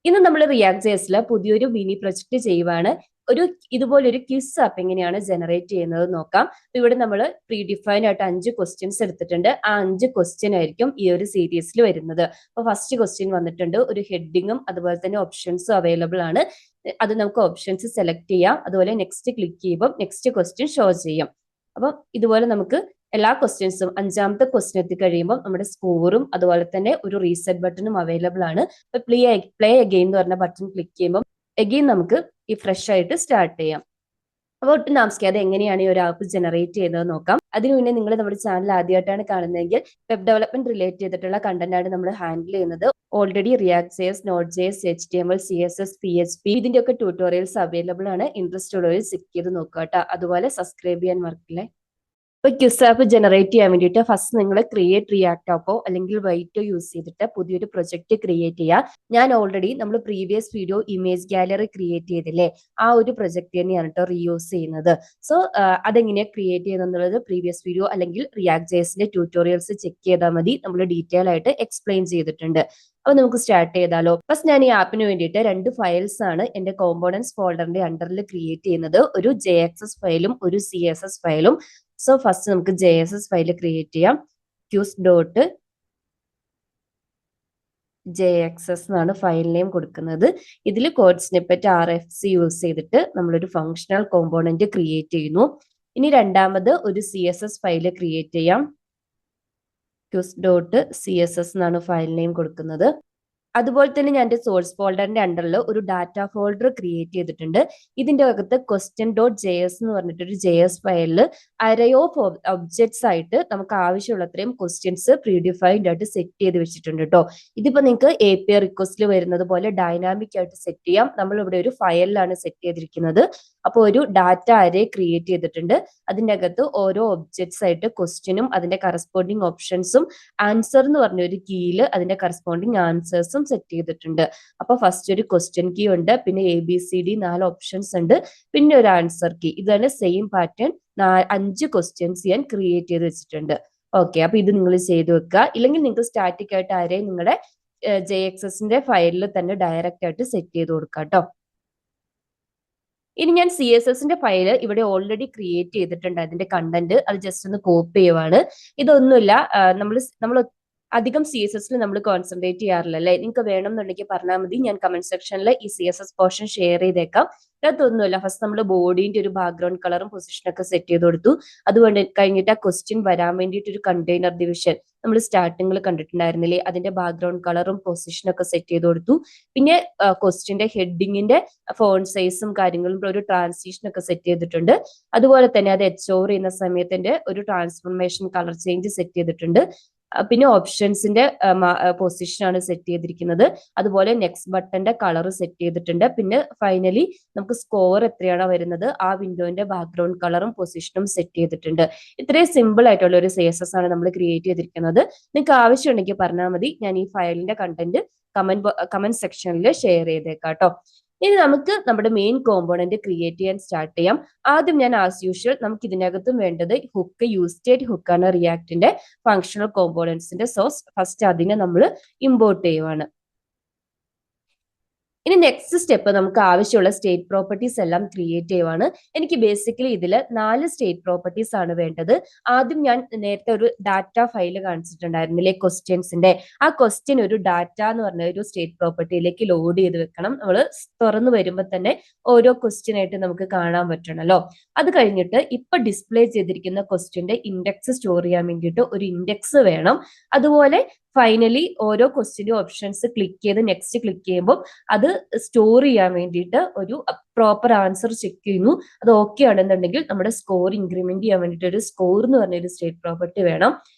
ഇന്ന് നമ്മൾ റിയാക്ട് ജേസിലെ പുതിയൊരു മിനി പ്രൊജക്ട് ചെയ്യുവാണ്. ഇതുപോലൊരു ക്വിസ് ആപ്പ് എങ്ങനെയാണ് ജനറേറ്റ് ചെയ്യുന്നത് നോക്കാം. ഇവിടെ നമ്മൾ പ്രീ ഡിഫൈൻഡ് ആയിട്ട് 5 ക്വസ്റ്റ്യൻസ് എടുത്തിട്ടുണ്ട്. ആ 5 ക്വസ്റ്റ്യൻ ആയിരിക്കും ഈ ഒരു സീരീസിൽ വരുന്നത്. അപ്പൊ ഫസ്റ്റ് ക്വസ്റ്റ്യൻ വന്നിട്ടുണ്ട്. ഒരു ഹെഡിങ്ങും അതുപോലെ തന്നെ ഓപ്ഷൻസും അവൈലബിൾ ആണ്. അത് നമുക്ക് ഓപ്ഷൻസ് സെലക്ട് ചെയ്യാം. അതുപോലെ നെക്സ്റ്റ് ക്ലിക്ക് ചെയ്യുമ്പോൾ നെക്സ്റ്റ് ക്വസ്റ്റ്യൻ ഷോ ചെയ്യും. അപ്പം ഇതുപോലെ നമുക്ക് എല്ലാ ക്വസ്റ്റ്യൻസും 5ാമത്തെ ക്വസ്റ്റ്യൻ എത്തി കഴിയുമ്പോൾ നമ്മുടെ സ്കോറും അതുപോലെ തന്നെ ഒരു റീസെറ്റ് ബട്ടണും അവൈലബിൾ ആണ്. അപ്പൊ പ്ലേ അഗെയിൻ എന്ന് പറഞ്ഞ ബട്ടൺ ക്ലിക്ക് ചെയ്യുമ്പോൾ അഗെയിൻ നമുക്ക് ഈ ഫ്രഷ് ആയിട്ട് സ്റ്റാർട്ട് ചെയ്യാം. അപ്പോൾ ഒട്ടും താമസിക്കാതെ എങ്ങനെയാണ് ഈ ഒരു ആപ്പ് ജനറേറ്റ് ചെയ്യുന്നത് നോക്കാം. അതിനു മുന്നേ നിങ്ങൾ നമ്മുടെ ചാനൽ ആദ്യമായിട്ടാണ് കാണുന്നതെങ്കിൽ വെബ് ഡെവലപ്മെന്റ് റിലേറ്റ് ചെയ്തിട്ടുള്ള കണ്ടന്റ് ആണ് നമ്മൾ ഹാൻഡിൽ ചെയ്യുന്നത്. Already React JS, Node JS, HTML, CSS, PHP ഇതിന്റെ ഒക്കെ ട്യൂട്ടോറിയൽസ് അവൈലബിൾ ആണ്. ഇൻട്രസ്റ്റ് ഉള്ളവർ ചെക്ക് ചെയ്ത് നോക്കുക കേട്ടോ. അതുപോലെ സബ്സ്ക്രൈബ് ചെയ്യാൻ മറക്കില്ലേ. ഇപ്പൊ ക്വിസ് ആപ്പ് ജനറേറ്റ് ചെയ്യാൻ വേണ്ടിയിട്ട് ഫസ്റ്റ് നിങ്ങൾ ക്രിയേറ്റ് റിയാക്ട് ആപ്പോ അല്ലെങ്കിൽ വൈറ്റോ യൂസ് ചെയ്തിട്ട് പുതിയൊരു പ്രൊജക്ട് ക്രിയേറ്റ് ചെയ്യുക. ഞാൻ ഓൾറെഡി നമ്മൾ previous video image gallery create ചെയ്തില്ലേ, ആ ഒരു പ്രൊജക്ട് തന്നെയാണ് കേട്ടോ റീയൂസ് ചെയ്യുന്നത്. സോ അതെങ്ങനെയാണ് ക്രിയേറ്റ് ചെയ്യുന്നത് പ്രീവിയസ് വീഡിയോ അല്ലെങ്കിൽ റിയാക്ട് ജെഎസിന്റെ ട്യൂട്ടോറിയൽസ് ചെക്ക് ചെയ്താൽ മതി. നമ്മൾ ഡീറ്റെയിൽ ആയിട്ട് എക്സ്പ്ലെയിൻ ചെയ്തിട്ടുണ്ട്. അപ്പൊ നമുക്ക് സ്റ്റാർട്ട് ചെയ്താലോ. ഫസ്റ്റ് ഞാൻ ഈ ആപ്പിന് വേണ്ടിയിട്ട് 2 ഫയൽസ് ആണ് എന്റെ കോമ്പോണൻസ് ഫോൾഡറിന്റെ അണ്ടറിൽ ക്രിയേറ്റ് ചെയ്യുന്നത്. ഒരു JXS ഫയലും ഒരു CSS ഫയലും. സോ ഫസ്റ്റ് നമുക്ക് JSS ഫയൽ ക്രിയേറ്റ് ചെയ്യാം. qs.jxs എന്നാണ് ഫയൽ നെയിം കൊടുക്കുന്നത്. ഇതിൽ കോഡ് സ്നിപ്പറ്റ് RFC യൂസ് ചെയ്തിട്ട് നമ്മളൊരു ഫങ്ഷണൽ കോമ്പോണന്റ് ക്രിയേറ്റ് ചെയ്യുന്നു. ഇനി രണ്ടാമത് ഒരു CSS ഫയൽ ക്രിയേറ്റ് ചെയ്യാം. qs.css എന്നാണ് ഫയൽ നെയിം കൊടുക്കുന്നത്. അതുപോലെ തന്നെ ഞാൻ എന്റെ സോഴ്സ് ഫോൾഡറിന്റെ അണ്ടറിൽ ഒരു ഡാറ്റ ഫോൾഡർ ക്രിയേറ്റ് ചെയ്തിട്ടുണ്ട്. ഇതിന്റെ അകത്ത് question.js എന്ന് പറഞ്ഞിട്ടൊരു JS ഫയലിൽ അറേ ഓഫ് ഒബ്ജക്ട്സ് ആയിട്ട് നമുക്ക് ആവശ്യമുള്ളത്രയും ക്വസ്റ്റ്യൻസ് പ്രീഡിഫൈൻഡ് ആയിട്ട് സെറ്റ് ചെയ്ത് വെച്ചിട്ടുണ്ട് കേട്ടോ. ഇതിപ്പോ നിങ്ങൾക്ക് API റിക്വസ്റ്റിൽ വരുന്നത് പോലെ ഡൈനാമിക് ആയിട്ട് സെറ്റ് ചെയ്യാം. നമ്മൾ ഇവിടെ ഒരു ഫയലിലാണ് സെറ്റ് ചെയ്തിരിക്കുന്നത്. അപ്പോൾ ഒരു ഡാറ്റ അറേ ക്രിയേറ്റ് ചെയ്തിട്ടുണ്ട്. അതിന്റെ അകത്ത് ഓരോ ഒബ്ജക്ട്സ് ആയിട്ട് ക്വസ്റ്റ്യനും അതിന്റെ കറസ്പോണ്ടിങ് ഓപ്ഷൻസും ആൻസർ എന്ന് പറഞ്ഞ ഒരു കീയിൽ അതിന്റെ കറസ്പോണ്ടിങ് ആൻസേഴ്സും സെറ്റ് ചെയ്തിട്ടുണ്ട്. അപ്പൊ ഫസ്റ്റ് ഒരു ക്വസ്റ്റ്യൻ കീ ഉണ്ട്, പിന്നെ ABCD 4 ഓപ്ഷൻസ് ഉണ്ട്, പിന്നെ ഒരു ആൻസർ കീ. ഇതാണ് സെയിം പാറ്റേൺ 5 ക്വസ്റ്റ്യൻസ് ഞാൻ ക്രിയേറ്റ് ചെയ്ത് വെച്ചിട്ടുണ്ട്. ഓക്കെ, അപ്പൊ ഇത് നിങ്ങൾ ചെയ്ത് വെക്കുക. ഇല്ലെങ്കിൽ നിങ്ങൾക്ക് സ്റ്റാറ്റിക് ആയിട്ട് അറേ നിങ്ങളുടെ JXSന്റെ ഫയലിൽ തന്നെ ഡയറക്റ്റ് ആയിട്ട് സെറ്റ് ചെയ്ത് കൊടുക്കുക കേട്ടോ. ഇനി ഞാൻ CSSന്റെ ഫയൽ ഇവിടെ ഓൾറെഡി ക്രിയേറ്റ് ചെയ്തിട്ടുണ്ട്. അതിന്റെ കണ്ടന്റ് അത് ജസ്റ്റ് ഒന്ന് കോപ്പി ചെയ്യുവാണ്. ഇതൊന്നുമില്ല, നമ്മൾ അധികം CSSൽ നമ്മൾ കോൺസെൻട്രേറ്റ് ചെയ്യാറില്ല അല്ലേ. നിങ്ങൾക്ക് വേണമെന്നുണ്ടെങ്കിൽ പറഞ്ഞാൽ മതി. ഞാൻ കമന്റ് സെക്ഷനിൽ ഈ CSS പോർഷൻ ഷെയർ ചെയ്തേക്കാം. അതൊന്നുമില്ല, ഫസ്റ്റ് നമ്മൾ ബോഡീന്റെ ഒരു ബാക്ക്ഗ്രൗണ്ട് കളറും പൊസിഷനൊക്കെ സെറ്റ് ചെയ്ത് കൊടുത്തു. അതുകൊണ്ട് കഴിഞ്ഞിട്ട് ആ ക്വസ്റ്റ്യൻ വരാൻ വേണ്ടിയിട്ട് ഒരു കണ്ടെയ്നർ ഡിവിഷൻ നമ്മൾ സ്റ്റാർട്ടിങ്ങിൽ കണ്ടിട്ടുണ്ടായിരുന്നില്ലേ, അതിന്റെ ബാക്ക്ഗ്രൗണ്ട് കളറും പൊസിഷനൊക്കെ സെറ്റ് ചെയ്ത് കൊടുത്തു. പിന്നെ ക്വസ്റ്റ്യന്റെ ഹെഡിങ്ങിന്റെ ഫോണ്ട് സൈസും കാര്യങ്ങളും ഒരു ട്രാൻസിഷൻ ഒക്കെ സെറ്റ് ചെയ്തിട്ടുണ്ട്. അതുപോലെ തന്നെ അത് HOVR ചെയ്യുന്ന സമയത്തിന്റെ ഒരു ട്രാൻസ്ഫോർമേഷൻ കളർ ചേഞ്ച് സെറ്റ് ചെയ്തിട്ടുണ്ട്. പിന്നെ ഓപ്ഷൻസിന്റെ പൊസിഷൻ ആണ് സെറ്റ് ചെയ്തിരിക്കുന്നത്. അതുപോലെ നെക്സ്റ്റ് ബട്ടന്റെ കളർ സെറ്റ് ചെയ്തിട്ടുണ്ട്. പിന്നെ ഫൈനലി നമുക്ക് സ്കോർ എത്രയാണോ വരുന്നത് ആ വിൻഡോന്റെ ബാക്ക്ഗ്രൗണ്ട് കളറും പൊസിഷനും സെറ്റ് ചെയ്തിട്ടുണ്ട്. ഇത്രയും സിമ്പിൾ ആയിട്ടുള്ള ഒരു CSS ആണ് നമ്മൾ ക്രിയേറ്റ് ചെയ്തിരിക്കുന്നത്. നിങ്ങൾക്ക് ആവശ്യമുണ്ടെങ്കിൽ പറഞ്ഞാൽ മതി. ഞാൻ ഈ ഫയലിന്റെ കണ്ടന്റ് കമന്റ് സെക്ഷനിൽ ഷെയർ ചെയ്തേക്കാം കേട്ടോ. ഇനി നമുക്ക് നമ്മുടെ മെയിൻ കോമ്പോണന്റ് ക്രിയേറ്റ് ചെയ്യാൻ സ്റ്റാർട്ട് ചെയ്യാം. ആദ്യം ഞാൻ ആസ് യൂഷ്വൽ നമുക്ക് ഇതിനകത്തും വേണ്ടത് ഹുക്ക്, യൂസ്റ്റേറ്റ് ഹുക്കാണ് റിയാക്ടിന്റെ ഫങ്ഷണൽ കോമ്പോണൻസിന്റെ സോഴ്സ്. ഫസ്റ്റ് അതിനെ നമ്മൾ ഇമ്പോർട്ട് ചെയ്യുവാണ്. ഇനി നെക്സ്റ്റ് സ്റ്റെപ്പ് നമുക്ക് ആവശ്യമുള്ള സ്റ്റേറ്റ് പ്രോപ്പർട്ടീസ് എല്ലാം ക്രിയേറ്റ് ചെയ്യുവാണ്. എനിക്ക് ബേസിക്കലി ഇതിൽ 4 സ്റ്റേറ്റ് പ്രോപ്പർട്ടീസ് ആണ് വേണ്ടത്. ആദ്യം ഞാൻ നേരത്തെ ഒരു ഡാറ്റ ഫയൽ കാണിച്ചിട്ടുണ്ടായിരുന്നില്ലേ ക്വസ്റ്റ്യൻസിന്റെ, ആ ക്വസ്റ്റ്യൻ ഒരു ഡാറ്റ എന്ന് പറഞ്ഞ ഒരു സ്റ്റേറ്റ് പ്രോപ്പർട്ടിയിലേക്ക് ലോഡ് ചെയ്ത് വെക്കണം. നമ്മൾ തുറന്നു വരുമ്പോൾ തന്നെ ഓരോ ക്വസ്റ്റ്യൻ ആയിട്ട് നമുക്ക് കാണാൻ പറ്റണല്ലോ. അത് കഴിഞ്ഞിട്ട് ഇപ്പൊ ഡിസ്പ്ലേ ചെയ്തിരിക്കുന്ന ക്വസ്റ്റ്യന്റെ ഇൻഡെക്സ് സ്റ്റോർ ചെയ്യാൻ വേണ്ടിയിട്ട് ഒരു ഇൻഡെക്സ് വേണം. അതുപോലെ ഫൈനലി ഓരോ ക്വസ്റ്റ്യന്റെ ഓപ്ഷൻസ് ക്ലിക്ക് ചെയ്ത് നെക്സ്റ്റ് ക്ലിക്ക് ചെയ്യുമ്പോൾ അത് സ്റ്റോർ ചെയ്യാൻ വേണ്ടിയിട്ട് ഒരു പ്രോപ്പർ ആൻസർ ചെക്ക് ചെയ്യുന്നു. അത് ഓക്കെ ആണെന്നുണ്ടെങ്കിൽ നമ്മുടെ സ്കോർ ഇൻക്രിമെന്റ് ചെയ്യാൻ വേണ്ടിയിട്ട് ഒരു സ്കോർ എന്ന് പറഞ്ഞ ഒരു സ്റ്റേറ്റ് പ്രോപ്പർട്ടി വേണം.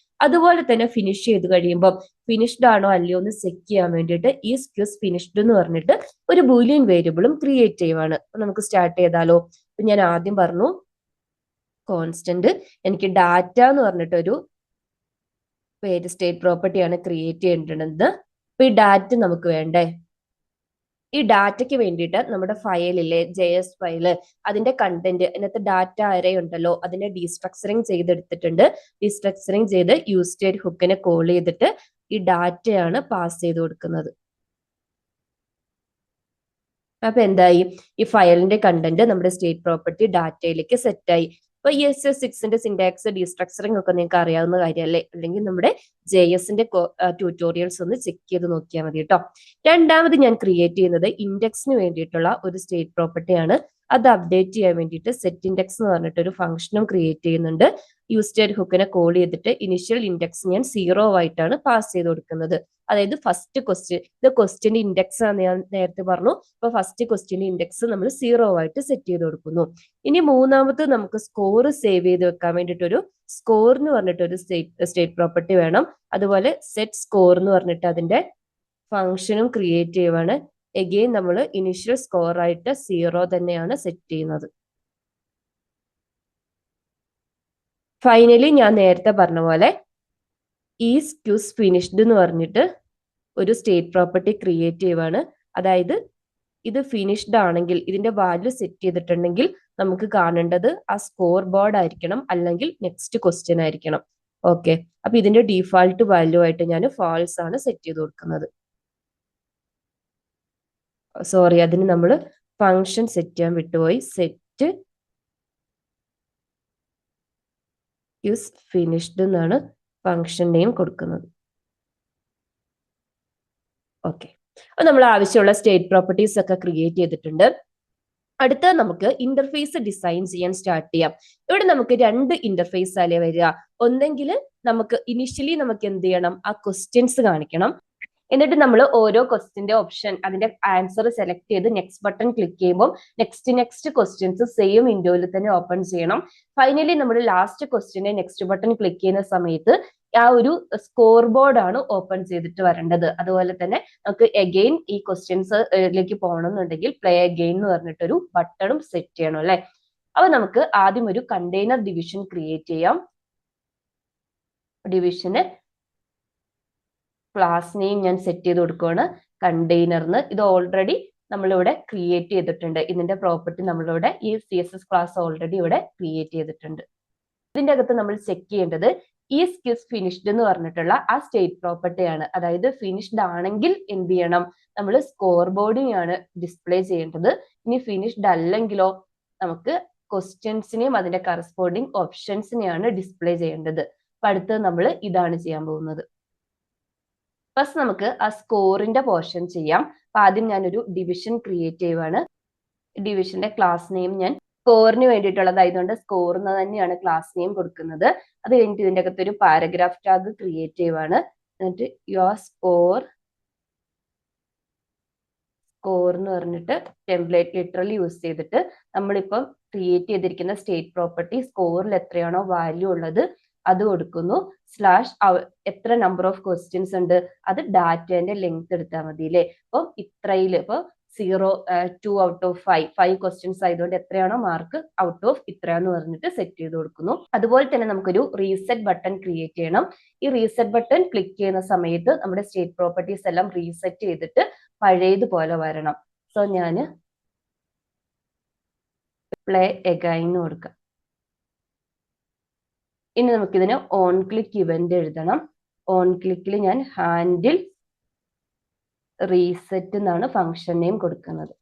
അതുപോലെ തന്നെ ഫിനിഷ് ചെയ്ത് കഴിയുമ്പോൾ ഫിനിഷ്ഡ് ആണോ അല്ലയോ എന്ന് ചെക്ക് ചെയ്യാൻ വേണ്ടിയിട്ട് ഈ ക്വിസ് ഫിനിഷ്ഡ് എന്ന് പറഞ്ഞിട്ട് ഒരു ബൂലിയൻ വേരിയബിളും ക്രിയേറ്റ് ചെയ്യുവാണ്. നമുക്ക് സ്റ്റാർട്ട് ചെയ്താലോ. ഞാൻ ആദ്യം പറഞ്ഞു കോൺസ്റ്റന്റ് എനിക്ക് ഡാറ്റ എന്ന് പറഞ്ഞിട്ടൊരു പേര് സ്റ്റേറ്റ് പ്രോപ്പർട്ടിയാണ് ക്രിയേറ്റ് ചെയ്യേണ്ടത്. അപ്പൊ ഈ ഡാറ്റ നമുക്ക് വേണ്ടേ. ഈ ഡാറ്റയ്ക്ക് വേണ്ടിയിട്ട് നമ്മുടെ ഫയലിലെ JS ഫയല് അതിന്റെ കണ്ടന്റ് അതിനകത്ത് ഡാറ്റ അറേ ഉണ്ടല്ലോ അതിനെ ഡീസ്ട്രക്ചറിങ് ചെയ്തെടുത്തിട്ടുണ്ട്. ഡീസ്ട്രക്ചറിങ് ചെയ്ത് യൂസ്റ്റേറ്റ് ഹുക്കിനെ കോൾ ചെയ്തിട്ട് ഈ ഡാറ്റയാണ് പാസ് ചെയ്ത് കൊടുക്കുന്നത്. അപ്പൊ എന്തായി, ഈ ഫയലിന്റെ കണ്ടന്റ് നമ്മുടെ സ്റ്റേറ്റ് പ്രോപ്പർട്ടി ഡാറ്റയിലേക്ക് സെറ്റായി. അപ്പൊ ES6ന്റെ സിന്റാക്സ് ഡീസ്ട്രക്ചറിങ് ഒക്കെ നിങ്ങൾക്ക് അറിയാവുന്ന കാര്യമല്ലേ, അല്ലെങ്കിൽ നമ്മുടെ JSന്റെ ട്യൂട്ടോറിയൽസ് ഒന്ന് ചെക്ക് ചെയ്ത് നോക്കിയാൽ മതി കേട്ടോ. രണ്ടാമത് ഞാൻ ക്രിയേറ്റ് ചെയ്യുന്നത് ഇൻഡെക്സിന് വേണ്ടിയിട്ടുള്ള ഒരു സ്റ്റേറ്റ് പ്രോപ്പർട്ടിയാണ്. അത് അപ്ഡേറ്റ് ചെയ്യാൻ വേണ്ടിയിട്ട് സെറ്റ് ഇൻഡെക്സ് എന്ന് പറഞ്ഞിട്ട് ഒരു ഫംഗ്ഷനും ക്രിയേറ്റ് ചെയ്യുന്നുണ്ട്. യൂസ്റ്റഡ് ഹുക്കിനെ കോൾ ചെയ്തിട്ട് ഇനിഷ്യൽ ഇൻഡെക്സ് ഞാൻ 0 ആയിട്ടാണ് പാസ് ചെയ്ത് കൊടുക്കുന്നത്. അതായത് ഫസ്റ്റ് ക്വസ്റ്റ്യൻ, ഇത് ക്വസ്റ്റ്യന്റെ ഇൻഡെക്സ് ആണ് ഞാൻ നേരത്തെ പറഞ്ഞു. അപ്പൊ ഫസ്റ്റ് ക്വസ്റ്റ്യന്റെ ഇൻഡെക്സ് നമ്മൾ 0 ആയിട്ട് സെറ്റ് ചെയ്ത് കൊടുക്കുന്നു. ഇനി മൂന്നാമത് നമുക്ക് സ്കോർ സേവ് ചെയ്ത് വെക്കാൻ വേണ്ടിയിട്ട് ഒരു സ്കോർ എന്ന് പറഞ്ഞിട്ട് ഒരു സ്റ്റേറ്റ് പ്രോപ്പർട്ടി വേണം. അതുപോലെ സെറ്റ് സ്കോർ എന്ന് പറഞ്ഞിട്ട് അതിന്റെ ഫംഗ്ഷനും ക്രിയേറ്റ് ചെയ്യുവാണ്. എഗെയിൻ നമ്മൾ ഇനിഷ്യൽ സ്കോർ ആയിട്ട് 0 തന്നെയാണ് സെറ്റ് ചെയ്യുന്നത്. ഫൈനലി ഞാൻ നേരത്തെ പറഞ്ഞ പോലെ ഈസ് ക്യൂസ് ഫിനിഷ്ഡ് എന്ന് പറഞ്ഞിട്ട് ഒരു സ്റ്റേറ്റ് പ്രോപ്പർട്ടി ക്രിയേറ്റ് ചെയ്യുവാണ്. അതായത് ഇത് ഫിനിഷ്ഡ് ആണെങ്കിൽ, ഇതിന്റെ വാല്യൂ സെറ്റ് ചെയ്തിട്ടുണ്ടെങ്കിൽ നമുക്ക് കാണേണ്ടത് ആ സ്കോർ ബോർഡ് ആയിരിക്കണം, അല്ലെങ്കിൽ നെക്സ്റ്റ് ക്വസ്റ്റ്യൻ ആയിരിക്കണം. ഓക്കെ, അപ്പൊ ഇതിന്റെ ഡീഫാൾട്ട് വാല്യൂ ആയിട്ട് ഞാൻ ഫാൾസ് ആണ് സെറ്റ് ചെയ്ത് കൊടുക്കുന്നത്. സോറി, അതിന് നമ്മൾ ഫംഗ്ഷൻ സെറ്റ് ചെയ്യാൻ വിട്ടുപോയി. സെറ്റ് ഈസ് ഫിനിഷ്ഡ് എന്നാണ് ഫംഗ്ഷൻ നെയിം കൊടുക്കുന്നത്. ഓക്കെ, അപ്പൊ നമ്മൾ ആവശ്യമുള്ള സ്റ്റേറ്റ് പ്രോപ്പർട്ടീസ് ഒക്കെ ക്രിയേറ്റ് ചെയ്തിട്ടുണ്ട്. അടുത്ത നമുക്ക് ഇന്റർഫേസ് ഡിസൈൻ ചെയ്യാൻ സ്റ്റാർട്ട് ചെയ്യാം. ഇവിടെ നമുക്ക് രണ്ട് ഇന്റർഫേസ് അല്ലേ വരിക. ഒന്നെങ്കിൽ നമുക്ക് ഇനിഷ്യലി നമുക്ക് എന്ത് ചെയ്യണം, ആ ക്വസ്റ്റ്യൻസ് കാണിക്കണം. എന്നിട്ട് നമ്മൾ ഓരോ ക്വസ്റ്റ്യന്റെ ഓപ്ഷൻ, അതിന്റെ ആൻസർ സെലക്ട് ചെയ്ത് നെക്സ്റ്റ് ബട്ടൺ ക്ലിക്ക് ചെയ്യുമ്പോൾ നെക്സ്റ്റ് ക്വസ്റ്റ്യൻസ് സെയിം വിൻഡോയിൽ തന്നെ ഓപ്പൺ ചെയ്യണം. ഫൈനലി നമ്മൾ ലാസ്റ്റ് ക്വസ്റ്റ്യന്റെ നെക്സ്റ്റ് ബട്ടൺ ക്ലിക്ക് ചെയ്യുന്ന സമയത്ത് ആ ഒരു സ്കോർ ബോർഡ് ആണ് ഓപ്പൺ ചെയ്തിട്ട് വരേണ്ടത്. അതുപോലെ തന്നെ നമുക്ക് അഗെയിൻ ഈ ക്വസ്റ്റ്യൻസിലേക്ക് പോകണമെന്നുണ്ടെങ്കിൽ പ്ലേ അഗെയിൻ എന്ന് പറഞ്ഞിട്ടൊരു ബട്ടണും സെറ്റ് ചെയ്യണം അല്ലെ. അപ്പൊ നമുക്ക് ആദ്യം ഒരു കണ്ടെയ്നർ ഡിവിഷൻ ക്രിയേറ്റ് ചെയ്യാം. ഡിവിഷന് ക്ലാസ് നെയിം ഞാൻ സെറ്റ് ചെയ്ത് കൊടുക്കുകയാണ് കണ്ടെയ്നറിന്. ഇത് ഓൾറെഡി നമ്മളിവിടെ ക്രിയേറ്റ് ചെയ്തിട്ടുണ്ട്. ഇതിന്റെ പ്രോപ്പർട്ടി നമ്മളിവിടെ ഈ CSS ക്ലാസ് ഓൾറെഡി ഇവിടെ ക്രിയേറ്റ് ചെയ്തിട്ടുണ്ട്. ഇതിന്റെ അകത്ത് നമ്മൾ ചെക്ക് ചെയ്യേണ്ടത് ഈസ് ക്യൂസ് ഫിനിഷ്ഡ് എന്ന് പറഞ്ഞിട്ടുള്ള ആ സ്റ്റേറ്റ് പ്രോപ്പർട്ടി ആണ്. അതായത് ഫിനിഷ്ഡ് ആണെങ്കിൽ എന്ത് ചെയ്യണം, നമ്മൾ സ്കോർ ബോർഡിനെയാണ് ഡിസ്പ്ലേ ചെയ്യേണ്ടത്. ഇനി ഫിനിഷ്ഡ് അല്ലെങ്കിലോ നമുക്ക് ക്വസ്റ്റ്യൻസിനെയും അതിന്റെ കറസ്പോണ്ടിങ് ഓപ്ഷൻസിനെയാണ് ഡിസ്പ്ലേ ചെയ്യേണ്ടത്. അപ്പൊ അടുത്തത് നമ്മൾ ഇതാണ് ചെയ്യാൻ പോകുന്നത്. ഫസ്റ്റ് നമുക്ക് ആ സ്കോറിന്റെ പോർഷൻ ചെയ്യാം. അപ്പൊ ആദ്യം ഞാനൊരു ഡിവിഷൻ ക്രിയേറ്റ് ചെയ്യുവാണ്. ഡിവിഷന്റെ ക്ലാസ് നെയിം ഞാൻ സ്കോറിന് വേണ്ടിയിട്ടുള്ളതായതുകൊണ്ട് സ്കോർ എന്ന് തന്നെയാണ് ക്ലാസ് നെയിം കൊടുക്കുന്നത്. അത് കഴിഞ്ഞിട്ട് ഇതിന്റെ അകത്ത് ഒരു പാരഗ്രാഫ് ടാഗ് ക്രിയേറ്റ് ചെയ്യുവാണ്. എന്നിട്ട് യുവർ സ്കോർ എന്ന് പറഞ്ഞിട്ട് ടെംപ്ലേറ്റ് ലിറ്ററലി യൂസ് ചെയ്തിട്ട് നമ്മളിപ്പം ക്രിയേറ്റ് ചെയ്തിരിക്കുന്ന സ്റ്റേറ്റ് പ്രോപ്പർട്ടി സ്കോറിൽ എത്രയാണോ വാല്യൂ ഉള്ളത് അത് കൊടുക്കുന്നു. സ്ലാഷ് എത്ര നമ്പർ ഓഫ് ക്വസ്റ്റ്യൻസ് ഉണ്ട്, അത് ഡാറ്റേന്റെ ലെങ്ത് എടുത്താൽ മതി അല്ലേ. അപ്പം ഇത്രയിൽ ഇപ്പൊ 2 ഔട്ട് ഓഫ് 5 ക്വസ്റ്റ്യൻസ് ആയതുകൊണ്ട് എത്രയാണോ മാർക്ക് ഔട്ട് ഓഫ് ഇത്രയാന്ന് പറഞ്ഞിട്ട് സെറ്റ് ചെയ്ത് കൊടുക്കുന്നു. അതുപോലെ തന്നെ നമുക്കൊരു റീസെറ്റ് ബട്ടൺ ക്രിയേറ്റ് ചെയ്യണം. ഈ റീസെറ്റ് ബട്ടൺ ക്ലിക്ക് ചെയ്യുന്ന സമയത്ത് നമ്മുടെ സ്റ്റേറ്റ് പ്രോപ്പർട്ടീസ് എല്ലാം റീസെറ്റ് ചെയ്തിട്ട് പഴയതുപോലെ വരണം. സോ ഞാൻ പ്ലേ എഗൈൻ കൊടുക്കാം. ഇനി നമുക്കിതിന് ഓൺ ക്ലിക്ക് ഇവന്റ് എഴുതണം. ഓൺ ക്ലിക്കിൽ ഞാൻ ഹാൻഡിൽ റീസെറ്റ് എന്നാണ് ഫംഗ്ഷൻ നെയിം കൊടുക്കുന്നത്.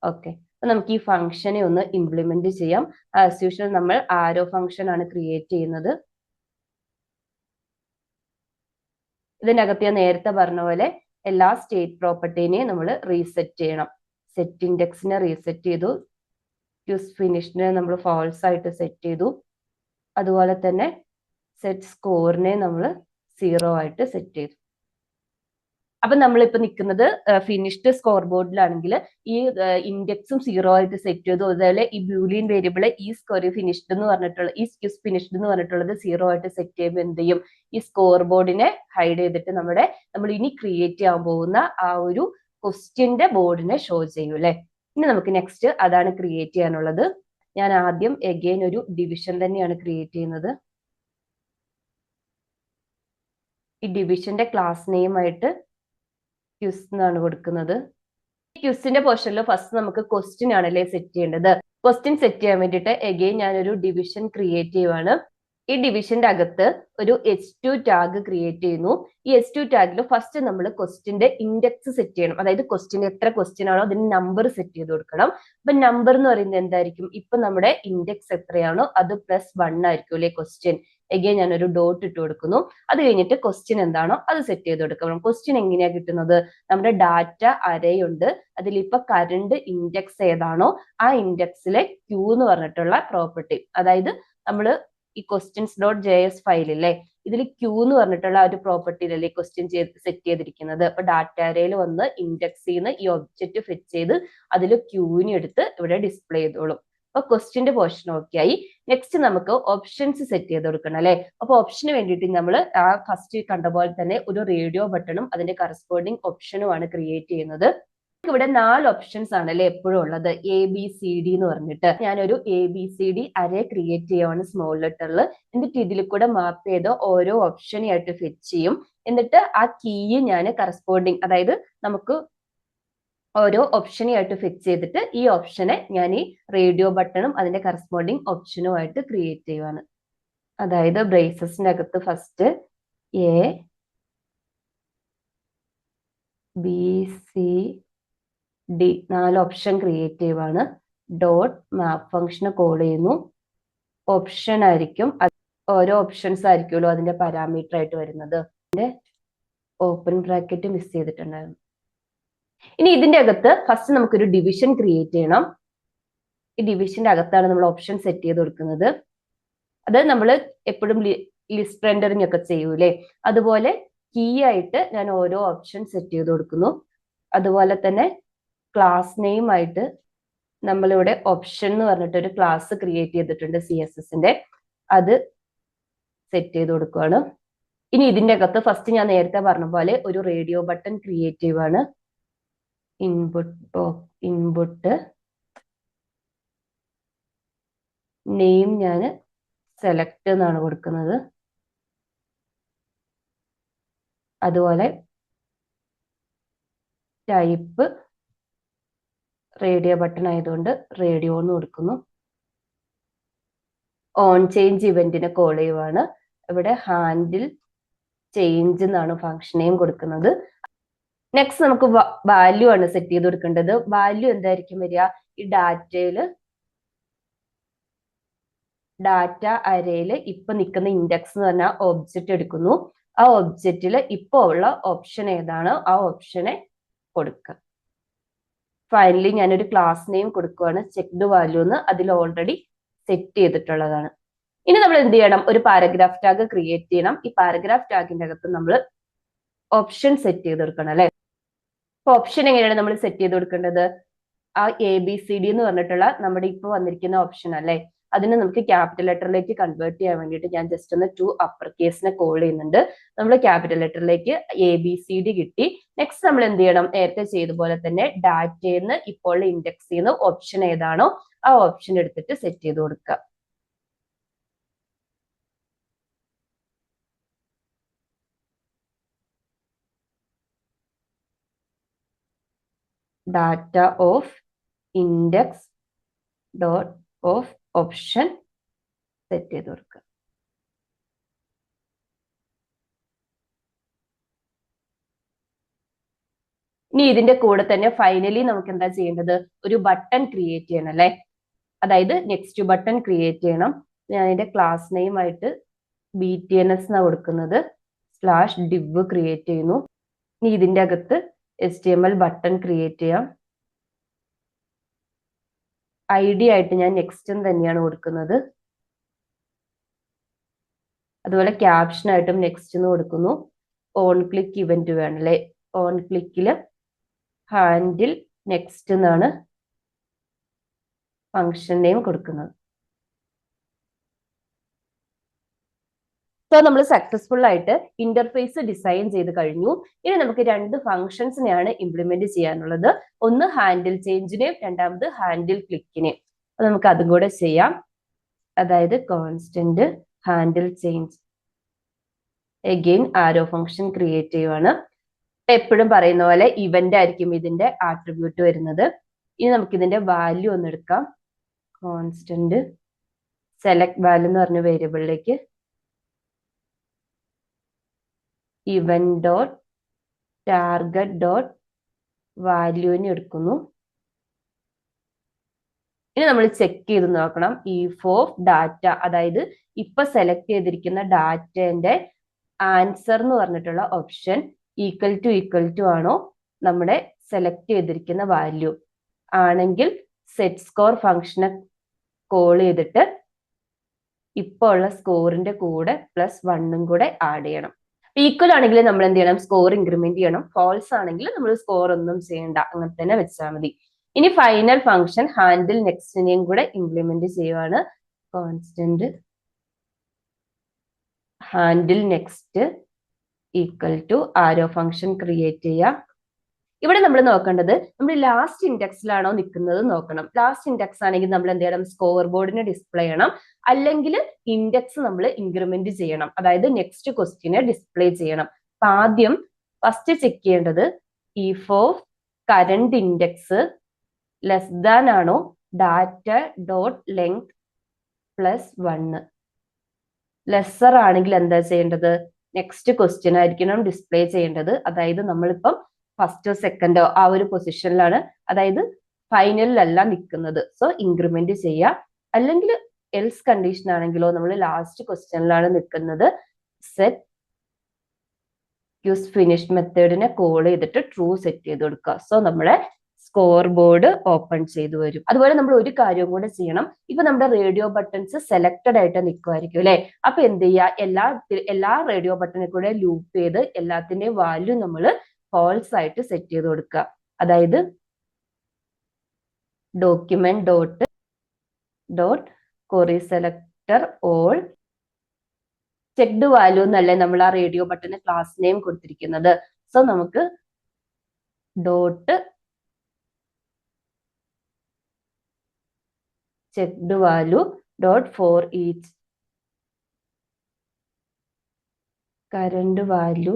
ഓക്കെ, അപ്പൊ നമുക്ക് ഈ ഫംഗ്ഷനെ ഒന്ന് ഇംപ്ലിമെന്റ് ചെയ്യാം. ആസ് യൂഷ്വൽ നമ്മൾ ആരോ ഫംഗ്ഷൻ ആണ് ക്രിയേറ്റ് ചെയ്യുന്നത്. ഇതിനകത്ത് ഞാൻ നേരത്തെ പറഞ്ഞ പോലെ എല്ലാ സ്റ്റേറ്റ് പ്രോപ്പർട്ടീനെയും നമ്മൾ റീസെറ്റ് ചെയ്യണം. സെറ്റ് ഇൻഡെക്സിനെ റീസെറ്റ് ചെയ്തു, യൂസ് ഫിനിഷിനെ നമ്മൾ ഫാൾസ് ആയിട്ട് സെറ്റ് ചെയ്തു. അതുപോലെ തന്നെ സെറ്റ് സ്കോറിനെ നമ്മൾ 0 ആയിട്ട് സെറ്റ് ചെയ്തു. അപ്പൊ നമ്മളിപ്പോ നിൽക്കുന്നത് ഫിനിഷ്ഡ് സ്കോർ ബോർഡിലാണെങ്കിൽ ഈ ഇൻഡെക്സും 0 ആയിട്ട് സെറ്റ് ചെയ്തു. അതുപോലെ ഈ ബൂലിയൻ വേരിയബിൾ ഈ സ്കോർ ഫിനിഷ്ഡ് എന്ന് പറഞ്ഞിട്ടുള്ള ഈ ക്യൂസ് ഫിനിഷ്ഡ് എന്ന് പറഞ്ഞിട്ടുള്ളത് 0 ആയിട്ട് സെറ്റ് ചെയ്യുമ്പോൾ എന്ത് ചെയ്യും, ഈ സ്കോർ ബോർഡിനെ ഹൈഡ് ചെയ്തിട്ട് നമ്മൾ ഇനി ക്രിയേറ്റ് ചെയ്യാൻ പോകുന്ന ആ ഒരു ക്വസ്റ്റ്യന്റെ ബോർഡിനെ ഷോ ചെയ്യും അല്ലെ. ഇനി നമുക്ക് നെക്സ്റ്റ് അതാണ് ക്രിയേറ്റ് ചെയ്യാനുള്ളത്. ഞാൻ ആദ്യം എഗെയിൻ ഒരു ഡിവിഷൻ തന്നെയാണ് ക്രിയേറ്റ് ചെയ്യുന്നത്. ഈ ഡിവിഷന്റെ ക്ലാസ് നെയിം ആയിട്ട് ക്യൂസ് എന്നാണ് കൊടുക്കുന്നത്. ഈ ക്യൂസിന്റെ പോർഷനിൽ ഫസ്റ്റ് നമുക്ക് ക്വസ്റ്റ്യൻ ആണല്ലേ സെറ്റ് ചെയ്യേണ്ടത്. ക്വസ്റ്റ്യൻ സെറ്റ് ചെയ്യാൻ വേണ്ടിയിട്ട് എഗെയിൻ ഞാനൊരു ഡിവിഷൻ ക്രിയേറ്റ് ചെയ്യുവാണ്. ഈ ഡിവിഷന്റെ അകത്ത് ഒരു H2 ടാഗ് ക്രിയേറ്റ് ചെയ്യുന്നു. ഈ H2 ടാഗിൽ ഫസ്റ്റ് നമ്മൾ ക്വസ്റ്റിന്റെ ഇൻഡെക്സ് സെറ്റ് ചെയ്യണം. അതായത് ക്വസ്റ്റിന് എത്ര ക്വസ്റ്റ്യൻ ആണോ അതിന് നമ്പർ സെറ്റ് ചെയ്ത് കൊടുക്കണം. അപ്പൊ നമ്പർ എന്ന് പറയുന്നത് എന്തായിരിക്കും? ഇപ്പൊ നമ്മുടെ ഇൻഡെക്സ് എത്രയാണോ അത് +1 ആയിരിക്കും അല്ലെ ക്വസ്റ്റ്യൻ. എഗെയിൻ ഞാനൊരു ഡോട്ട് ഇട്ട് കൊടുക്കുന്നു. അത് കഴിഞ്ഞിട്ട് ക്വസ്റ്റ്യൻ എന്താണോ അത് സെറ്റ് ചെയ്ത് കൊടുക്കണം. ക്വസ്റ്റ്യൻ എങ്ങനെയാ കിട്ടുന്നത്? നമ്മുടെ ഡാറ്റ അറേ ഉണ്ട്. അതിൽ ഇപ്പൊ കറണ്ട് ഇൻഡെക്സ് ഏതാണോ ആ ഇൻഡെക്സിലെ Q എന്ന് പറഞ്ഞിട്ടുള്ള പ്രോപ്പർട്ടി, അതായത് നമ്മള് ഈ questions.js ഫയലില്ലേ, ഇതിൽ Q എന്ന് പറഞ്ഞിട്ടുള്ള ഒരു പ്രോപ്പർട്ടിയിലല്ലേ ക്വസ്റ്റ്യൻ സെറ്റ് ചെയ്തിരിക്കുന്നത്. അപ്പൊ ഡാറ്റ അറേയിൽ വന്ന് ഇൻഡെക്സ് ചെയ്യുന്ന ഈ ഒബ്ജക്റ്റ് ഫെച്ച് ചെയ്ത് അതിൽ Qനെ എടുത്ത് ഇവിടെ ഡിസ്പ്ലേ ചെയ്തോളും. അപ്പൊ ക്വസ്റ്റ്യന്റെ പോർഷൻ ഓക്കെ ആയി. നെക്സ്റ്റ് നമുക്ക് ഓപ്ഷൻസ് സെറ്റ് ചെയ്ത് കൊടുക്കണം അല്ലെ. അപ്പൊ ഓപ്ഷന് വേണ്ടിയിട്ട് നമ്മൾ ആ ഫസ്റ്റ് കണ്ട പോലെ തന്നെ ഒരു റേഡിയോ ബട്ടണും അതിന്റെ കറസ്പോണ്ടിങ് ഓപ്ഷനുമാണ് ക്രിയേറ്റ് ചെയ്യുന്നത്. ഇവിടെ 4 ഓപ്ഷൻസ് ആണ് അല്ലെ എപ്പോഴും ഉള്ളത്, ABCD എന്ന് പറഞ്ഞിട്ട്. ഞാനൊരു ABCD അറേ ക്രിയേറ്റ് ചെയ്യുവാണ് സ്മോൾ ലെറ്ററിൽ. എന്നിട്ട് ഇതിൽ കൂടെ മാപ്പ് ചെയ്ത് ഓരോ ഓപ്ഷനായിട്ട് ഫെച്ച് ചെയ്യും. എന്നിട്ട് ആ കീ ഞാൻ കറസ്പോണ്ടിങ്, അതായത് നമുക്ക് ഓരോ ഓപ്ഷനായിട്ട് ഫിക്സ് ചെയ്തിട്ട് ഈ ഓപ്ഷനെ ഞാൻ ഈ റേഡിയോ ബട്ടണും അതിന്റെ കറസ്പോണ്ടിങ് ഓപ്ഷനുമായിട്ട് ക്രിയേറ്റ് ചെയ്യുവാണ്. അതായത് ബ്രേസസിന്റെ അകത്ത് ഫസ്റ്റ് ABCD 4 ഓപ്ഷൻ ക്രിയേറ്റ് ചെയ്യുവാണ്. ഡോട്ട് മാപ്പ് ഫംഗ്ഷനെ കോൾ ചെയ്യുന്നു. ഓപ്ഷൻ ആയിരിക്കും, ഓരോ ഓപ്ഷൻസ് ആയിരിക്കുമല്ലോ അതിന്റെ പാരാമീറ്റർ ആയിട്ട് വരുന്നത്. ഓപ്പൺ ബ്രാക്കറ്റ് മിസ് ചെയ്തിട്ടുണ്ടായിരുന്നു. ഇനി ഇതിന്റെ അകത്ത് ഫസ്റ്റ് നമുക്കൊരു ഡിവിഷൻ ക്രിയേറ്റ് ചെയ്യണം. ഈ ഡിവിഷന്റെ അകത്താണ് നമ്മൾ ഓപ്ഷൻ സെറ്റ് ചെയ്ത് കൊടുക്കുന്നത്. അത് നമ്മൾ എപ്പോഴും ലിസ്റ്റ് റെൻഡറിങ് ഒക്കെ ചെയ്യൂലേ, അതുപോലെ കീ ആയിട്ട് ഞാൻ ഓരോ ഓപ്ഷൻ സെറ്റ് ചെയ്ത് കൊടുക്കുന്നു. അതുപോലെ തന്നെ ക്ലാസ് നെയിം ആയിട്ട് നമ്മളിവിടെ ഓപ്ഷൻ എന്ന് പറഞ്ഞിട്ട് ഒരു ക്ലാസ് ക്രിയേറ്റ് ചെയ്തിട്ടുണ്ട് CSSന്റെ, അത് സെറ്റ് ചെയ്ത് കൊടുക്കുകയാണ്. ഇനി ഇതിന്റെ അകത്ത് ഫസ്റ്റ് ഞാൻ നേരത്തെ പറഞ്ഞ പോലെ ഒരു റേഡിയോ ബട്ടൺ ക്രിയേറ്റ് ചെയ്യുവാണ്. ഇൻപുട്ട് നെയിം ഞാൻ സെലക്ട് എന്നാണ് കൊടുക്കുന്നത്. അതുപോലെ ടൈപ്പ് റേഡിയോ ബട്ടൺ ആയതുകൊണ്ട് റേഡിയോ എന്ന് കൊടുക്കുന്നു. ഓൺ ചേഞ്ച് ഇവന്റിനെ കോൾ ചെയ്യുവാണ്. ഇവിടെ ഹാൻഡിൽ ചേഞ്ച് എന്നാണ് ഫംഗ്ഷൻ നെയിം കൊടുക്കുന്നത്. നെക്സ്റ്റ് നമുക്ക് വാല്യൂ ആണ് സെറ്റ് ചെയ്ത് കൊടുക്കേണ്ടത്. വാല്യൂ എന്തായിരിക്കും വരിക? ഈ ഡാറ്റ അരയിൽ ഇപ്പൊ നിൽക്കുന്ന ഇൻഡെക്സ് എന്ന് പറഞ്ഞാൽ ഒബ്ജക്റ്റ് എടുക്കുന്നു. ആ ഒബ്ജക്റ്റിൽ ഇപ്പൊ ഉള്ള ഓപ്ഷൻ ഏതാണോ ആ ഓപ്ഷനെ കൊടുക്കുക. ഫൈനലി ഞാനൊരു ക്ലാസ് നെയിം കൊടുക്കുകയാണ്, ചെക്ക്ഡ് വാല്യൂ എന്ന്. അതിൽ ഓൾറെഡി സെറ്റ് ചെയ്തിട്ടുള്ളതാണ്. ഇനി നമ്മൾ എന്ത് ചെയ്യണം? ഒരു പാരഗ്രാഫ് ടാഗ് ക്രിയേറ്റ് ചെയ്യണം. ഈ പാരഗ്രാഫ് ടാഗിന്റെ അകത്ത് നമ്മൾ ഓപ്ഷൻ സെറ്റ് ചെയ്ത് കൊടുക്കണം അല്ലെ. അപ്പൊ ഓപ്ഷൻ എങ്ങനെയാണ് നമ്മൾ സെറ്റ് ചെയ്ത് കൊടുക്കേണ്ടത്? ആ ABCD എന്ന് പറഞ്ഞിട്ടുള്ള നമ്മുടെ ഇപ്പൊ വന്നിരിക്കുന്ന ഓപ്ഷൻ അല്ലെ, അതിനെ നമുക്ക് ക്യാപിറ്റൽ ലെറ്ററിലേക്ക് കൺവേർട്ട് ചെയ്യാൻ വേണ്ടിയിട്ട് ഞാൻ ജസ്റ്റ് ഒന്ന് 2 അപ്പർ കേസിനെ കോൾ ചെയ്യുന്നുണ്ട്. നമ്മൾ ക്യാപിറ്റൽ ലെറ്ററിലേക്ക് ABCD കിട്ടി. നെക്സ്റ്റ് നമ്മൾ എന്ത് ചെയ്യണം? നേരത്തെ ചെയ്ത പോലെ തന്നെ ഡാറ്റയിൽ നിന്ന് ഇപ്പോൾ ഇൻഡെക്സ് ചെയ്യുന്ന ഓപ്ഷൻ ഏതാണോ ആ ഓപ്ഷൻ എടുത്തിട്ട് സെറ്റ് ചെയ്ത് കൊടുക്കുക. Data of index dot of option set ചെയ്ത് കൊടുക്കുക. ഇനി ഇതിന്റെ കൂടെ തന്നെ ഫൈനലി നമുക്ക് എന്താ ചെയ്യേണ്ടത്? ഒരു ബട്ടൺ ക്രിയേറ്റ് ചെയ്യണം അല്ലെ. അതായത് നെക്സ്റ്റ് ബട്ടൺ ക്രിയേറ്റ് ചെയ്യണം. ഞാൻ അതിന്റെ ക്ലാസ് നെയിം ആയിട്ട് BTNS എന്നാണ് കൊടുക്കുന്നത്. /div ക്രിയേറ്റ് ചെയ്യുന്നു. ഇനി ഇതിന്റെ അകത്ത് HTML ബട്ടൺ ക്രിയേറ്റ് ചെയ്യാം. ID ആയിട്ട് ഞാൻ നെക്സ്റ്റ് തന്നെയാണ് കൊടുക്കുന്നത്. അതുപോലെ ക്യാപ്ഷൻ ആയിട്ടും നെക്സ്റ്റ് എന്ന് കൊടുക്കുന്നു. ഓൺ ക്ലിക്ക് ഇവന്റ് വേണം അല്ലെ. ഓൺ ക്ലിക്കില് ഹാൻഡിൽ നെക്സ്റ്റ് എന്നാണ് ഫംഗ്ഷൻ നെയിം കൊടുക്കുന്നത്. സോ നമ്മൾ സക്സസ്ഫുൾ ആയിട്ട് ഇന്റർഫേസ് ഡിസൈൻ ചെയ്ത് കഴിഞ്ഞു. ഇനി നമുക്ക് 2 ഫംഗ്ഷൻസിനെയാണ് ഇംപ്ലിമെന്റ് ചെയ്യാനുള്ളത്. ഒന്ന് ഹാൻഡിൽ ചേഞ്ചിനെയും രണ്ടാമത് ഹാൻഡിൽ ക്ലിക്കിനെയും. അപ്പൊ നമുക്ക് അതും കൂടെ ചെയ്യാം. അതായത് കോൺസ്റ്റന്റ് ഹാൻഡിൽ ചേഞ്ച്, അഗെയിൻ ആരോ ഫംഗ്ഷൻ ക്രിയേറ്റ് ചെയ്യുവാണ്. എപ്പോഴും പറയുന്ന പോലെ ഇവന്റ് ആയിരിക്കും ഇതിന്റെ ആട്രിബ്യൂട്ട് വരുന്നത്. ഇനി നമുക്ക് ഇതിന്റെ വാല്യൂ ഒന്ന് എടുക്കാം. കോൺസ്റ്റന്റ് സെലക്ട് വാല്യൂ എന്ന് പറഞ്ഞ വേരിയബിളിലേക്ക് ഇവന്റ് ഡോട്ട് ടാർഗറ്റ് ഡോട്ട് വാല്യൂവിനെ എടുക്കുന്നു. ഇനി നമ്മൾ ചെക്ക് ചെയ്ത് നോക്കണം if ഓഫ് ഡാറ്റ, അതായത് ഇപ്പൊ സെലക്ട് ചെയ്തിരിക്കുന്ന ഡാറ്റന്റെ ആൻസർ എന്ന് പറഞ്ഞിട്ടുള്ള ഓപ്ഷൻ ഈക്വൽ ടു ആണോ നമ്മുടെ സെലക്ട് ചെയ്തിരിക്കുന്ന വാല്യൂ. ആണെങ്കിൽ സെറ്റ് സ്കോർ ഫംഗ്ഷനെ കോൾ ചെയ്തിട്ട് ഇപ്പൊ ഉള്ള സ്കോറിന്റെ കൂടെ +1 കൂടെ ആഡ് ചെയ്യണം. ഈക്വൽ ആണെങ്കിൽ നമ്മൾ എന്ത് ചെയ്യണം, സ്കോർ ഇൻക്രിമെന്റ് ചെയ്യണം. ഫോൾസ് ആണെങ്കിൽ നമ്മൾ സ്കോർ ഒന്നും ചെയ്യണ്ട, അങ്ങനെ തന്നെ വെച്ചാൽ മതി. ഇനി ഫൈനൽ ഫംഗ്ഷൻ ഹാൻഡിൽ നെക്സ്റ്റിനെയും കൂടെ ഇംപ്ലിമെന്റ് ചെയ്യുവാണ്. Constant handle next equal to arrow function create ചെയ്യുക. ഇവിടെ നമ്മൾ നോക്കേണ്ടത് നമ്മൾ ലാസ്റ്റ് ഇൻഡെക്സിലാണോ നിൽക്കുന്നത് നോക്കണം. ലാസ്റ്റ് ഇൻഡെക്സ് ആണെങ്കിൽ നമ്മൾ എന്ത് ചെയ്യണം, സ്കോർ ബോർഡിന് ഡിസ്പ്ലേ ചെയ്യണം. അല്ലെങ്കിൽ ഇൻഡെക്സ് നമ്മൾ ഇൻക്രിമെന്റ് ചെയ്യണം, അതായത് നെക്സ്റ്റ് ക്വസ്റ്റ്യനെ ഡിസ്പ്ലേ ചെയ്യണം. അപ്പൊ ആദ്യം ഫസ്റ്റ് ചെക്ക് ചെയ്യേണ്ടത് if of current index less than ആണോ ഡാറ്റ ഡോട്ട് ലെങ്ത് +1. ലെസ്സർ ആണെങ്കിൽ എന്താ ചെയ്യേണ്ടത്, നെക്സ്റ്റ് ക്വസ്റ്റ്യൻ ആയിരിക്കണം ഡിസ്പ്ലേ ചെയ്യേണ്ടത്. അതായത് നമ്മളിപ്പം ഫസ്റ്റോ സെക്കൻഡോ ആ ഒരു പൊസിഷനിലാണ്, അതായത് ഫൈനലിലല്ല നിൽക്കുന്നത്. സോ ഇൻക്രിമെന്റ് ചെയ്യുക. അല്ലെങ്കിൽ എൽസ് കണ്ടീഷൻ ആണെങ്കിലോ നമ്മൾ ലാസ്റ്റ് ക്വസ്റ്റ്യനിലാണ് നിൽക്കുന്നത്, സെറ്റ് യൂസ് ഫിനിഷ് മെത്തേഡിനെ കോൾ ചെയ്തിട്ട് ട്രൂ സെറ്റ് ചെയ്ത് കൊടുക്കുക. സോ നമ്മുടെ സ്കോർ ബോർഡ് ഓപ്പൺ ചെയ്തു വരും. അതുപോലെ നമ്മൾ ഒരു കാര്യവും കൂടെ ചെയ്യണം. ഇപ്പൊ നമ്മുടെ റേഡിയോ ബട്ടൺസ് സെലക്ടഡ് ആയിട്ട് നിൽക്കുമായിരിക്കും അല്ലെ. അപ്പൊ എന്ത് ചെയ്യുക, എല്ലാ റേഡിയോ ബട്ടനെ കൂടെ ലൂപ്പ് ചെയ്ത് എല്ലാത്തിന്റെയും വാല്യൂ നമ്മൾ ഫോൾസ് ആയിട്ട് സെറ്റ് ചെയ്ത് കൊടുക്കുക. അതായത് document dot query selector all checked value എന്നല്ലേ നമ്മൾ ആ റേഡിയോ ബട്ടന് ക്ലാസ് നെയിം കൊടുത്തിരിക്കുന്നത്. സോ നമുക്ക് dot checked value dot for each current value,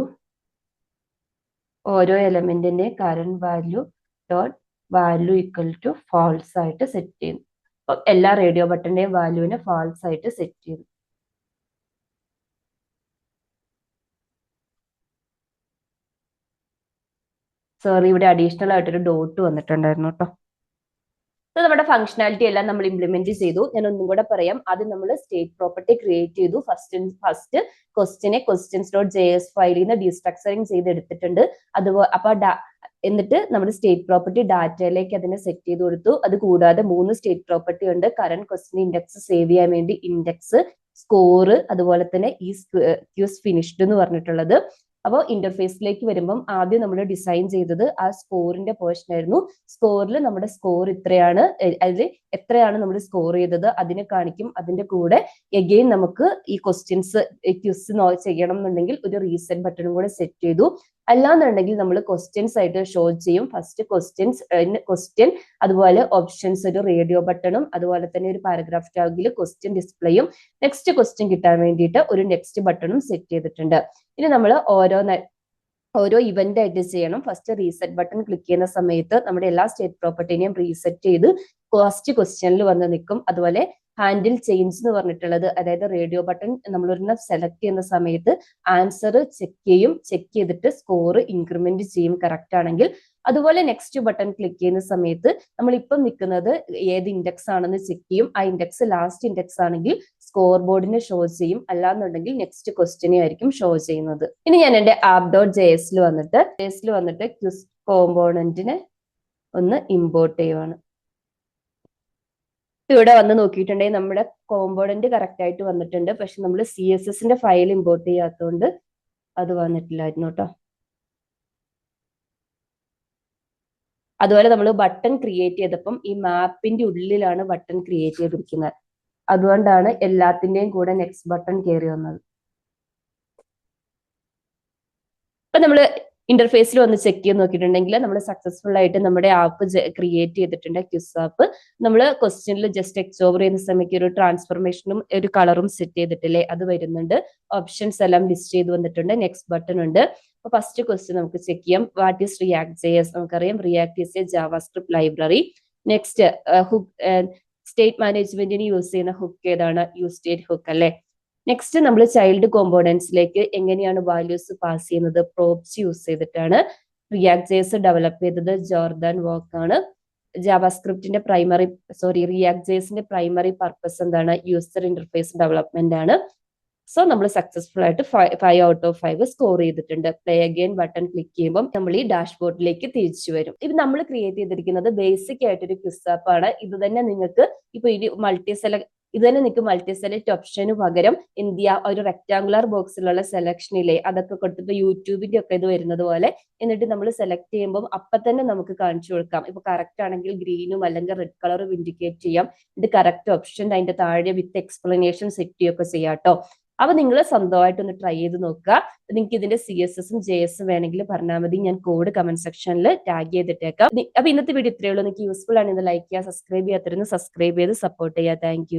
ഓരോ എലമെന്റിന്റെ current value dot value equal to false ആയിട്ട് സെറ്റ് ചെയ്യുന്നു. അപ്പൊ എല്ലാ റേഡിയോ ബട്ടന്റെയും വാല്യൂവിനെ ഫാൾസ് ആയിട്ട് സെറ്റ് ചെയ്യുന്നു. സോറി, ഇവിടെ അഡീഷണൽ ആയിട്ടൊരു ഡോട്ട് വന്നിട്ടുണ്ടായിരുന്നു കേട്ടോ. നമ്മുടെ ഫംഗ്ഷനാലിറ്റി എല്ലാം നമ്മൾ ഇംപ്ലിമെന്റ് ചെയ്തു. ഞാൻ ഒന്നും കൂടെ പറയാം. ആദ്യം നമ്മൾ സ്റ്റേറ്റ് പ്രോപ്പർട്ടി ക്രിയേറ്റ് ചെയ്തു. ഫസ്റ്റ് ക്വസ്റ്റ്യനെ questions.js ഫയലിൽ നിന്ന് ഡീസ്ട്രക്ചറിങ് ചെയ്ത് എടുത്തിട്ടുണ്ട്. അതുപോലെ എന്നിട്ട് നമ്മൾ സ്റ്റേറ്റ് പ്രോപ്പർട്ടി ഡാറ്റയിലേക്ക് അതിനെ സെറ്റ് ചെയ്ത് കൊടുത്തു. അത് കൂടാതെ 3 സ്റ്റേറ്റ് പ്രോപ്പർട്ടി ഉണ്ട്. കറന്റ് ക്വസ്റ്റ്യൻ ഇൻഡെക്സ് സേവ് ചെയ്യാൻ വേണ്ടി ഇൻഡെക്സ്, സ്കോർ, അതുപോലെ തന്നെ ഈ ക്യൂസ് ഫിനിഷ്ഡ് എന്ന് പറഞ്ഞിട്ടുള്ളത്. അപ്പോൾ ഇന്റർഫേസിലേക്ക് വരുമ്പം ആദ്യം നമ്മൾ ഡിസൈൻ ചെയ്തത് ആ സ്കോറിന്റെ പോർഷൻ ആയിരുന്നു. സ്കോറിൽ നമ്മുടെ സ്കോർ ഇത്രയാണ്, അതിൽ എത്രയാണ് നമ്മൾ സ്കോർ ചെയ്തത് അതിനെ കാണിക്കും. അതിന്റെ കൂടെ എഗെയിൻ നമുക്ക് ഈ ക്വസ്റ്റ്യൻസ് ക്യൂസ് ചെയ്യണം എന്നുണ്ടെങ്കിൽ ഒരു റീസെറ്റ് ബട്ടണും കൂടെ സെറ്റ് ചെയ്തു. അല്ലാന്നുണ്ടെങ്കിൽ നമ്മൾ ക്വസ്റ്റ്യൻസ് ആയിട്ട് ഷോ ചെയ്യും. ഫസ്റ്റ് ക്വസ്റ്റ്യൻ, അതുപോലെ ഓപ്ഷൻസ്, ഒരു റേഡിയോ ബട്ടണും അതുപോലെ തന്നെ ഒരു പാരഗ്രാഫ് ടാഗിൽ ക്വസ്റ്റ്യൻ ഡിസ്പ്ലേയും നെക്സ്റ്റ് ക്വസ്റ്റ്യൻ കിട്ടാൻ വേണ്ടിയിട്ട് ഒരു നെക്സ്റ്റ് ബട്ടണും സെറ്റ് ചെയ്തിട്ടുണ്ട്. ഇനി നമ്മൾ ഓരോ ഇവന്റ് ആയിട്ട് ചെയ്യണം. ഫസ്റ്റ് റീസെറ്റ് ബട്ടൺ ക്ലിക്ക് ചെയ്യുന്ന സമയത്ത് നമ്മുടെ എല്ലാ സ്റ്റേറ്റ് പ്രോപ്പർട്ടിനെയും റീസെറ്റ് ചെയ്ത് ഫസ്റ്റ് ക്വസ്റ്റ്യനിൽ വന്ന് നിൽക്കും. അതുപോലെ ഹാൻഡിൽ ചേഞ്ച് എന്ന് പറഞ്ഞിട്ടുള്ളത്, അതായത് റേഡിയോ ബട്ടൺ നമ്മൾ ഒരെണ്ണം സെലക്ട് ചെയ്യുന്ന സമയത്ത് ആൻസർ ചെക്ക് ചെയ്തിട്ട് സ്കോർ ഇൻക്രിമെന്റ് ചെയ്യും കറക്റ്റ് ആണെങ്കിൽ. അതുപോലെ നെക്സ്റ്റ് ബട്ടൺ ക്ലിക്ക് ചെയ്യുന്ന സമയത്ത് നമ്മൾ ഇപ്പം നിൽക്കുന്നത് ഏത് ഇൻഡെക്സ് ആണെന്ന് ചെക്ക് ചെയ്യും. ആ ഇൻഡെക്സ് ലാസ്റ്റ് ഇൻഡെക്സ് ആണെങ്കിൽ സ്കോർ ബോർഡിനെ ഷോ ചെയ്യും, അല്ലാന്നുണ്ടെങ്കിൽ നെക്സ്റ്റ് ക്വസ്റ്റ്യനെ ആയിരിക്കും ഷോ ചെയ്യുന്നത്. ഇനി ഞാൻ എന്റെ app.jsൽ വന്നിട്ട് ക്യൂസ് കോമ്പോണന്റിനെ ഒന്ന് ഇമ്പോർട്ട് ചെയ്യുവാണ്. ഇവിടെ വന്ന് നോക്കിയിട്ടുണ്ടെങ്കിൽ നമ്മുടെ കോമ്പോണന്റ് കറക്റ്റ് ആയിട്ട് വന്നിട്ടുണ്ട്. പക്ഷെ നമ്മൾ CSSന്റെ ഫയൽ ഇമ്പോർട്ട് ചെയ്യാത്തതുകൊണ്ട് അത് വന്നിട്ടില്ലായിരുന്നു കേട്ടോ. അതുപോലെ നമ്മൾ ബട്ടൺ ക്രിയേറ്റ് ചെയ്തപ്പം ഈ മാപ്പിന്റെ ഉള്ളിലാണ് ബട്ടൺ ക്രിയേറ്റ് ചെയ്തിരിക്കുന്നത്. അതുകൊണ്ടാണ് എല്ലാത്തിന്റെയും കൂടെ നെക്സ്റ്റ് ബട്ടൺ കയറി വന്നത്. ഇപ്പൊ നമ്മള് ഇന്റർഫേസിൽ ഒന്ന് ചെക്ക് ചെയ്ത് നോക്കിയിട്ടുണ്ടെങ്കിൽ നമ്മൾ സക്സസ്ഫുൾ ആയിട്ട് നമ്മുടെ ആപ്പ് ക്രിയേറ്റ് ചെയ്തിട്ടുണ്ട്. ക്യൂസ് ആപ്പ് നമ്മൾ ക്വസ്റ്റ്യനിൽ ജസ്റ്റ് എക്സോവർ ചെയ്യുന്ന സമയത്ത് ഒരു ട്രാൻസ്ഫോർമേഷനും ഒരു കളറും സെറ്റ് ചെയ്തിട്ടില്ലേ, അത് വരുന്നുണ്ട്. ഓപ്ഷൻസ് എല്ലാം ലിസ്റ്റ് ചെയ്ത് വന്നിട്ടുണ്ട്. നെക്സ്റ്റ് ബട്ടൺ ഉണ്ട്. അപ്പൊ ഫസ്റ്റ് ക്വസ്റ്റ്യൻ നമുക്ക് ചെക്ക് ചെയ്യാം. What is React.js? നമുക്കറിയാം React is A JavaScript library. Next state മാനേജ്മെന്റിന് യൂസ് ചെയ്യുന്ന ഹുക്ക് ഏതാണ്? യൂസ് സ്റ്റേറ്റ് ഹുക്ക് അല്ലെ. നെക്സ്റ്റ് നമ്മൾ ചൈൽഡ് കോമ്പോണൻസിലേക്ക് എങ്ങനെയാണ് വാല്യൂസ് പാസ് ചെയ്യുന്നത്? പ്രോബ്സ് യൂസ് ചെയ്തിട്ടാണ്. റിയാക്ട് ജെഎസ് ഡെവലപ്പ് ചെയ്തത് ജോർദാൻ വോക്ക് ആണ്. ജാവാസ്ക്രിപ്റ്റിന്റെ റിയാക്ട് ജെഎസിന്റെ പ്രൈമറി പർപ്പസ് എന്താണ്? യൂസർ ഇന്റർഫേസ് ഡെവലപ്മെന്റ് ആണ്. സോ നമ്മൾ സക്സസ്ഫുൾ ആയിട്ട് 5 ഔട്ട് ഓഫ് 5 സ്കോർ ചെയ്തിട്ടുണ്ട്. പ്ലേ അഗൈൻ ബട്ടൺ ക്ലിക്ക് ചെയ്യുമ്പോൾ നമ്മൾ ഈ ഡാഷ്ബോർഡിലേക്ക് തിരിച്ചു വരും. ഇത് നമ്മൾ ക്രിയേറ്റ് ചെയ്തിരിക്കുന്നത് ബേസിക് ആയിട്ടൊരു ക്വിസ് ആപ്പ് ആണ്. ഇത് തന്നെ നിങ്ങൾക്ക് ഇപ്പൊ മൾട്ടി സെലക്ട് ഓപ്ഷന് പകരം ഒരു റെക്ടാങ്കുലർ ബോക്സിലുള്ള സെലക്ഷനിലെ അതൊക്കെ കൊടുത്തിട്ട് യൂട്യൂബിന്റെ ഒക്കെ ഇത് വരുന്നത് പോലെ, എന്നിട്ട് നമ്മൾ സെലക്ട് ചെയ്യുമ്പോൾ അപ്പൊ തന്നെ നമുക്ക് കാണിച്ചു കൊടുക്കാം. ഇപ്പൊ കറക്റ്റ് ആണെങ്കിൽ ഗ്രീനും അല്ലെങ്കിൽ റെഡ് കളറും ഇൻഡിക്കേറ്റ് ചെയ്യാം. ഇത് കറക്റ്റ് ഓപ്ഷൻ അതിന്റെ താഴെ വിത്ത് എക്സ്പ്ലനേഷൻ സെറ്റ് ചെയ്യുകയൊക്കെ ചെയ്യാം കേട്ടോ. അപ്പൊ നിങ്ങൾ സ്വന്തമായിട്ട് ഒന്ന് ട്രൈ ചെയ്ത് നോക്കുക. നിങ്ങൾക്ക് ഇതിന്റെ CSS ഉം JS വേണമെങ്കിൽ പറഞ്ഞാൽ മതി. ഞാൻ കോഡ് കമന്റ് സെക്ഷനിൽ ടാഗ് ചെയ്തിട്ടേക്കാം. അപ്പൊ ഇന്നത്തെ വീഡിയോ ഇത്രയേ ഉള്ളൂ. നിങ്ങൾക്ക് യൂസ്ഫുൾ ആണ്. ഇത് ലൈക്ക് ചെയ്യുക, സബ്സ്ക്രൈബ് ചെയ്യാത്തവരൊന്ന് സബ്സ്ക്രൈബ് ചെയ്ത് സപ്പോർട്ട് ചെയ്യുക. താങ്ക്